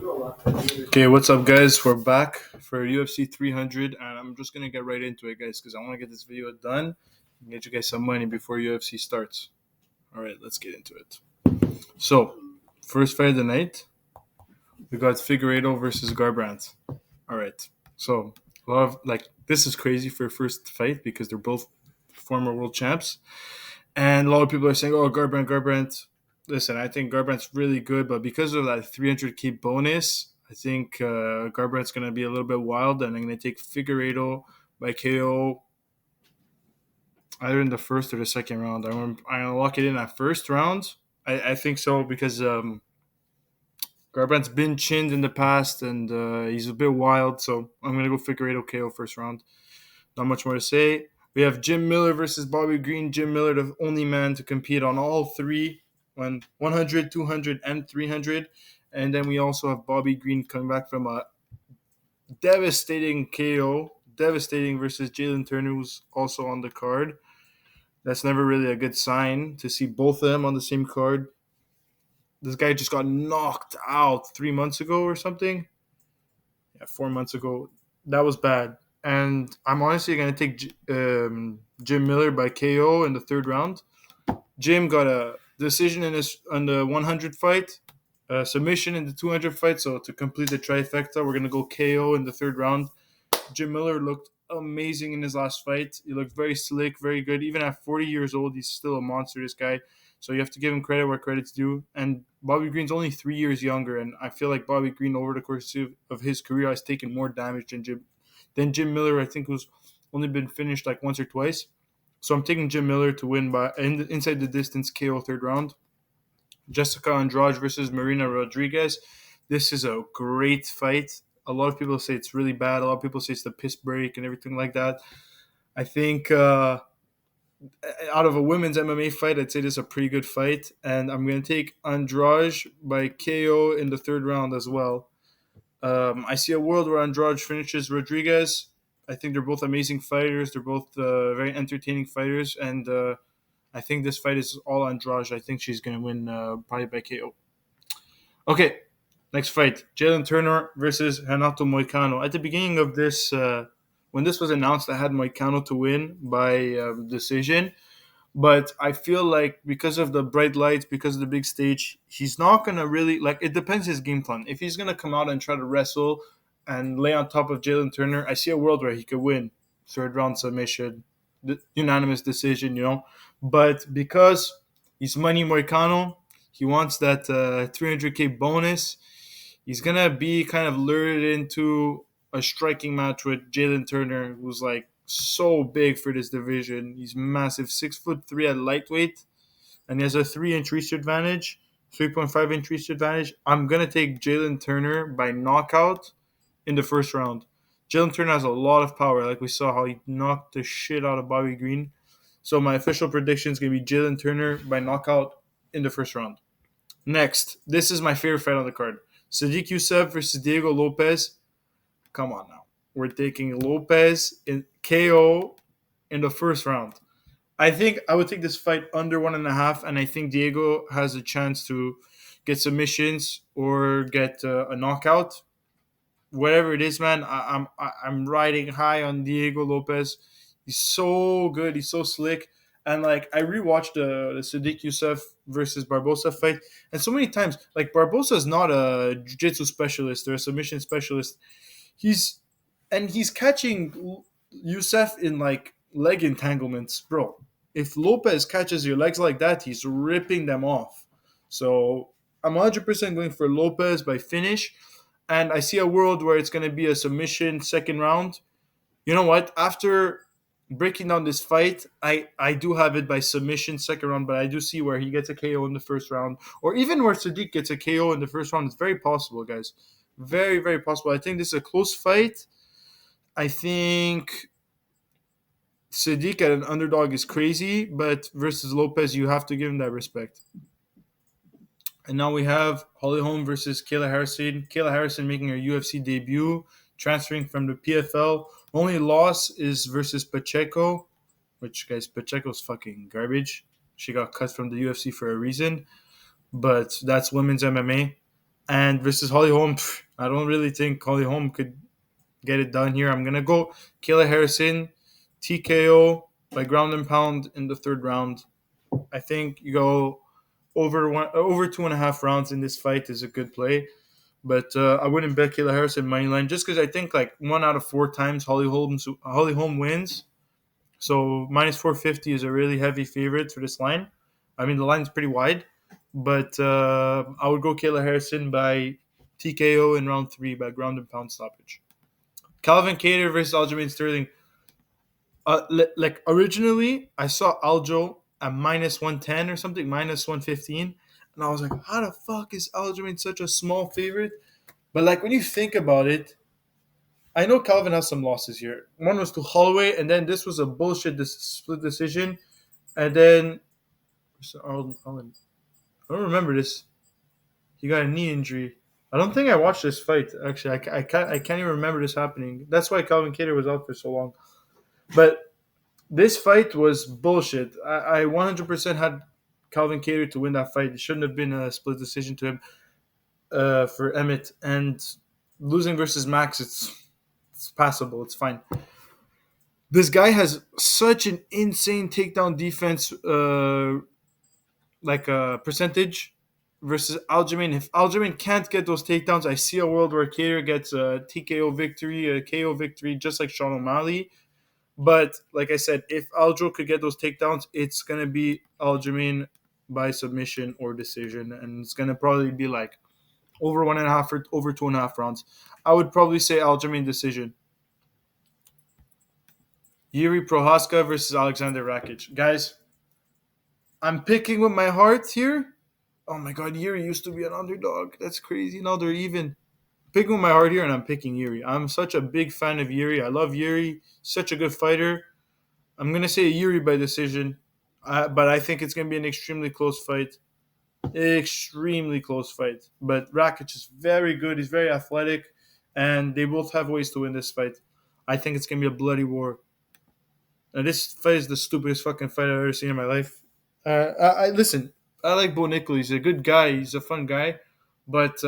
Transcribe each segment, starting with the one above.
Okay, what's up, guys? We're back for UFC 300, and I'm just gonna get right into it, guys, because I want to get this video done and get you guys some money before UFC starts. All right, let's get into it. So, first fight of the night, we got Figueiredo versus Garbrandt. All right, so a lot of this is crazy for a first fight because they're both former world champs, and a lot of people are saying, "Oh, Garbrandt." Listen, I think Garbrandt's really good, but because of that 300k bonus, I think Garbrandt's going to be a little bit wild, and I'm going to take Figueiredo by KO either in the first or the second round. I'm going to lock it in at first round. I think so because Garbrandt's been chinned in the past, and he's a bit wild, so I'm going to go Figueiredo KO first round. Not much more to say. We have Jim Miller versus Bobby Green. Jim Miller, the only man to compete on all three, on 100, 200, and 300. And then we also have Bobby Green coming back from a devastating KO, devastating versus Jalen Turner, who's also on the card. That's never really a good sign to see both of them on the same card. This guy just got knocked out 3 months ago or something. Yeah, 4 months ago. That was bad. And I'm honestly going to take Jim Miller by KO in the third round. Jim got a decision on the 100 fight, a submission in the 200 fight. So to complete the trifecta, we're going to go KO in the third round. Jim Miller looked amazing in his last fight. He looked very slick, very good. Even at 40 years old, he's still a monster, this guy. So you have to give him credit where credit's due. And Bobby Green's only 3 years younger, and I feel like Bobby Green, over the course of his career, has taken more damage than Jim Miller. I think who's only been finished like once or twice. So I'm taking Jim Miller to win by inside the distance KO third round. Jessica Andrade versus Marina Rodriguez. This is a great fight. A lot of people say it's really bad. A lot of people say it's the piss break and everything like that. I think out of a women's MMA fight, I'd say this is a pretty good fight. And I'm going to take Andrade by KO in the third round as well. I see a world where Andrade finishes Rodriguez. I think they're both amazing fighters. They're both very entertaining fighters. And I think this fight is all Andrade. I think she's going to win probably by KO. Okay, next fight. Jalen Turner versus Renato Moicano. At the beginning of this, when this was announced, I had Moicano to win by decision. But I feel like because of the bright lights, because of the big stage, he's not going to really, it depends his game plan. If he's going to come out and try to wrestle and lay on top of Jalen Turner, I see a world where he could win. Third round submission, unanimous decision, But because he's Money Moicano, he wants that 300k bonus. He's going to be kind of lured into a striking match with Jalen Turner, who's so big for this division. He's massive, 6'3" at lightweight, and he has a 3-inch reach advantage, 3.5-inch reach advantage. I'm gonna take Jalen Turner by knockout in the first round. Jalen Turner has a lot of power, like we saw how he knocked the shit out of Bobby Green. So my official prediction is gonna be Jalen Turner by knockout in the first round. Next, this is my favorite fight on the card: Sadiq Youssef versus Diego Lopez. Come on now. We're taking Lopez in KO in the first round. I think I would take this fight under 1.5, and I think Diego has a chance to get submissions or get a knockout. Whatever it is, man, I'm riding high on Diego Lopez. He's so good. He's so slick. And I rewatched the Sadiq Youssef versus Barbosa fight, and so many times, Barbosa is not a jiu-jitsu specialist or a submission specialist. He's catching Youssef in leg entanglements, bro. If Lopez catches your legs like that, he's ripping them off. So I'm 100% going for Lopez by finish, and I see a world where it's going to be a submission second round. You know what? After breaking down this fight, I do have it by submission second round, but I do see where he gets a KO in the first round, or even where Sadiq gets a KO in the first round. It's very possible, guys. Very, very possible. I think this is a close fight. I think Sadiq at an underdog is crazy, but versus Lopez, you have to give him that respect. And now we have Holly Holm versus Kayla Harrison. Kayla Harrison making her UFC debut, transferring from the PFL. Only loss is versus Pacheco, which, guys, Pacheco's fucking garbage. She got cut from the UFC for a reason, but that's women's MMA. And versus Holly Holm, I don't really think Holly Holm could get it done here. I'm gonna go Kayla Harrison, TKO by ground and pound in the third round. I think you go over 2.5 rounds in this fight is a good play. But I wouldn't bet Kayla Harrison money line just because I think like 1 out of 4 times Holly Holm wins. So minus 450 is a really heavy favorite for this line. I mean the line's pretty wide, but I would go Kayla Harrison by TKO in round three by ground and pound stoppage. Calvin Kattar versus Aljamain Sterling. Like originally, I saw Aljo at minus 110 or something, minus 115, and I was like, how the fuck is Aljamain such a small favorite? But like when you think about it, I know Calvin has some losses here. One was to Holloway, and then this was a bullshit split decision, and then I don't remember this. He got a knee injury. I don't think I watched this fight. Actually, I can't even remember this happening. That's why Calvin Kattar was out for so long. But this fight was bullshit. I 100% had Calvin Kattar to win that fight. It shouldn't have been a split decision to him for Emmett. And losing versus Max, it's passable. It's fine. This guy has such an insane takedown defense, percentage versus Aljamain. If Aljamain can't get those takedowns, I see a world where Kattar gets a TKO victory, a KO victory, just like Sean O'Malley. But like I said, if Aljo could get those takedowns, it's gonna be Aljamain by submission or decision, and it's gonna probably be like over 1.5 or over 2.5 rounds. I would probably say Aljamain decision. Yuri Prohaska versus Alexander Rakic. Guys, I'm picking with my heart here. Oh my god, Yuri used to be an underdog. That's crazy. Now they're even. Picking with my heart here, and I'm picking Yuri. I'm such a big fan of Yuri. I love Yuri. Such a good fighter. I'm gonna say Yuri by decision, but I think it's gonna be an extremely close fight. Extremely close fight. But Rakic is very good. He's very athletic, and they both have ways to win this fight. I think it's gonna be a bloody war. And this fight is the stupidest fucking fight I've ever seen in my life. I listen. I like Bo Nickel. He's a good guy. He's a fun guy, but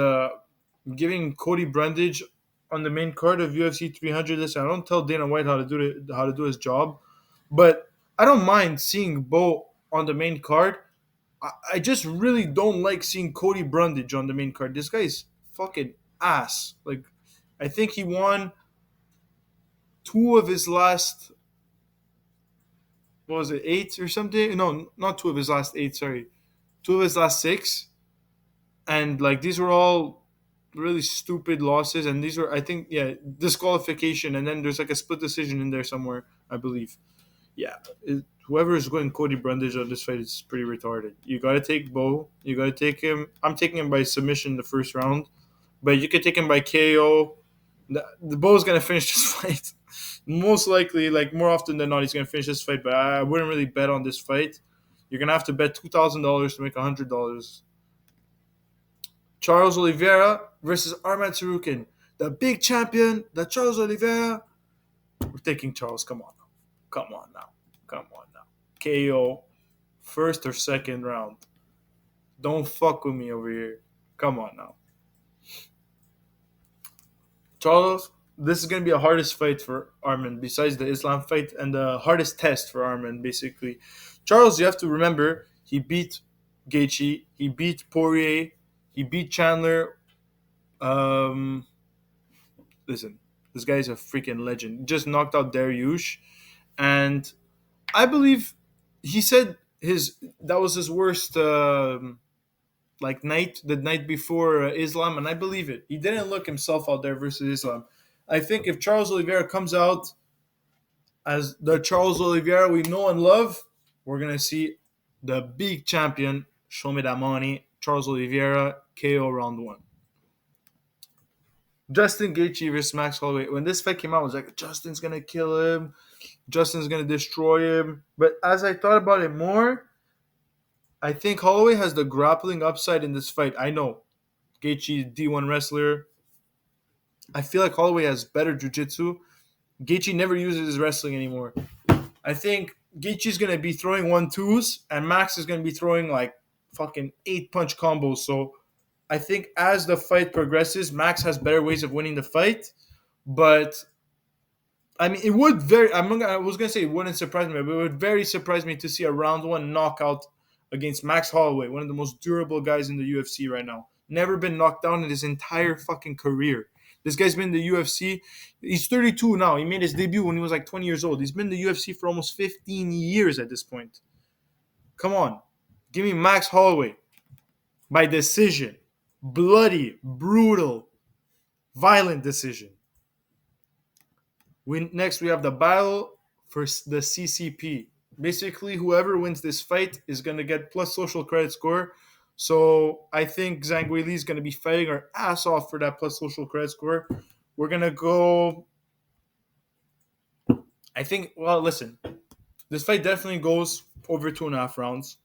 giving Cody Brundage on the main card of UFC 300. Listen, I don't tell Dana White how to do his job, but I don't mind seeing Bo on the main card. I just really don't like seeing Cody Brundage on the main card. This guy's fucking ass. Like, I think he won two of his last, what was it, eight or something? No, not two of his last eight. Sorry, two of his last six, and like these were all really stupid losses. And these were, I think, yeah, disqualification, and then there's like a split decision in there somewhere, I believe. Yeah, whoever is going Cody Brundage on this fight is pretty retarded. You got to take Bo. You got to take him. I'm taking him by submission in the first round, but you could take him by KO. The Bo's gonna finish this fight. Most likely, like more often than not, he's gonna finish this fight. But I wouldn't really bet on this fight. You're gonna have to bet $2,000 to make $100. Charles Oliveira versus Arman Sarukin, the big champion, the Charles Oliveira. We're taking Charles. Come on now. Come on now. Come on now. KO first or second round. Don't fuck with me over here. Come on now. Charles, this is going to be the hardest fight for Arman besides the Islam fight and the hardest test for Arman, basically. Charles, you have to remember, he beat Gaethje, he beat Poirier, he beat Chandler. Um, Listen, this guy's a freaking legend. He just knocked out Dariush, and I believe he said his that was his worst night, the night before Islam, and I believe it. He didn't look himself out there versus Islam. I think if Charles Oliveira comes out as the Charles Oliveira we know and love, we're gonna see the big champion. Show me that money. Charles Oliveira KO round one. Justin Gaethje versus Max Holloway. When this fight came out, I was like, Justin's gonna kill him. Justin's gonna destroy him. But as I thought about it more, I think Holloway has the grappling upside in this fight. I know Gaethje D1 wrestler. I feel like Holloway has better jiu-jitsu. Gaethje never uses his wrestling anymore. I think Gaethje's gonna be throwing 1-2s, and Max is gonna be throwing like fucking 8-punch combos. So I think as the fight progresses, Max has better ways of winning the fight. But I mean, it would very. I was gonna say it wouldn't surprise me, but it would very surprise me to see a round one knockout against Max Holloway, one of the most durable guys in the UFC right now. Never been knocked down in his entire fucking career. This guy's been in the UFC. He's 32 now. He made his debut when he was like 20 years old. He's been in the UFC for almost 15 years at this point. Come on, give me Max Holloway by decision, bloody, brutal, violent decision. Next, we have the battle for the CCP. Basically, whoever wins this fight is going to get plus social credit score. So I think Zhang Weili is going to be fighting her ass off for that plus social credit score. We're going to go. I think, well, listen, this fight definitely goes over 2.5 rounds.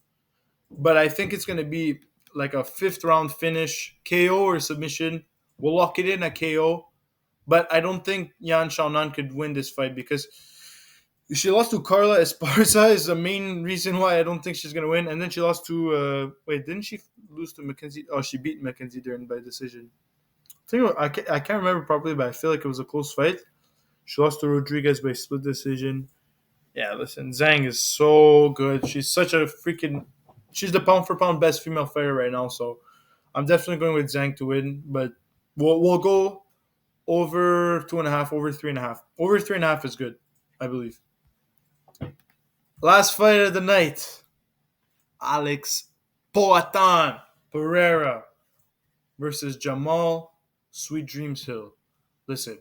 But I think it's going to be like a fifth round finish, KO or submission. We'll lock it in at KO. But I don't think Yan Xiaonan could win this fight because she lost to Carla Esparza is the main reason why I don't think she's going to win. And then she lost to, didn't she lose to Mackenzie? Oh, she beat Mackenzie Dern by decision. I can't remember properly, but I feel like it was a close fight. She lost to Rodriguez by split decision. Yeah, listen, Zhang is so good. She's such a freaking. She's the pound for pound best female fighter right now. So I'm definitely going with Zhang to win. But we'll go over 2.5, over 3.5. Over 3.5 is good, I believe. Last fight of the night: Alex Poatan Pereira versus Jamal Sweet Dreams Hill. Listen,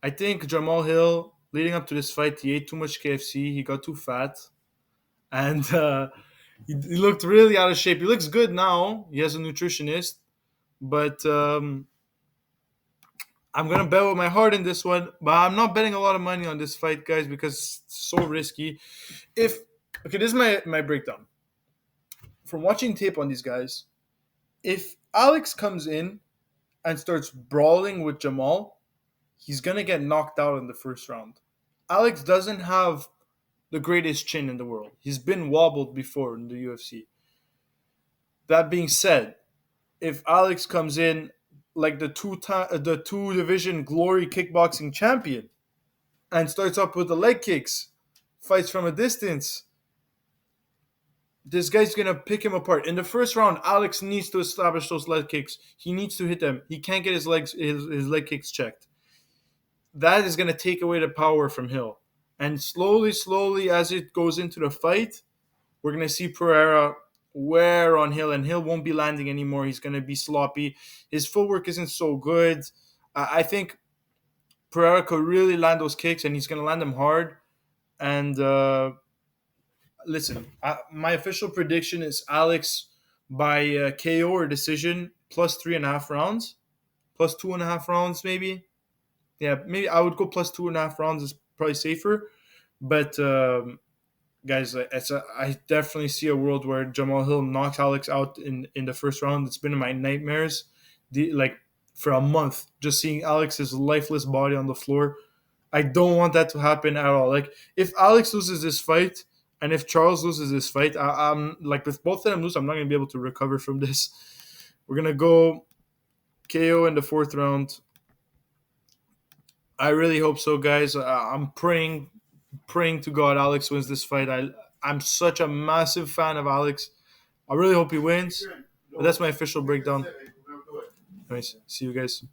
I think Jamal Hill, leading up to this fight, he ate too much KFC. He got too fat. And he looked really out of shape. He looks good now. He has a nutritionist. But I'm going to bet with my heart in this one. But I'm not betting a lot of money on this fight, guys, because it's so risky. This is my breakdown. From watching tape on these guys, if Alex comes in and starts brawling with Jamal, he's going to get knocked out in the first round. Alex doesn't have the greatest chin in the world. He's been wobbled before in the UFC. That being said, if Alex comes in like the two division glory kickboxing champion and starts up with the leg kicks, fights from a distance, this guy's gonna pick him apart. In the first round, Alex needs to establish those leg kicks. He needs to hit them. He can't get his leg kicks checked. That is gonna take away the power from Hill. And slowly, as it goes into the fight, we're going to see Pereira wear on Hill, and Hill won't be landing anymore. He's going to be sloppy. His footwork isn't so good. I think Pereira could really land those kicks, and he's going to land them hard. And listen, my official prediction is Alex by KO or decision plus 3.5 rounds, plus 2.5 rounds maybe. Yeah, maybe I would go plus 2.5 rounds is probably safer. But guys, I definitely see a world where Jamal Hill knocks Alex out in the first round. It's been in my nightmares, for a month, just seeing Alex's lifeless body on the floor. I don't want that to happen at all. Like if Alex loses this fight and if Charles loses this fight, I'm like with both of them lose, I'm not gonna be able to recover from this. We're gonna go KO in the fourth round. I really hope so, guys. I'm praying to God Alex wins this fight. I'm such a massive fan of Alex. I really hope he wins. But that's my official breakdown. Nice. See you guys.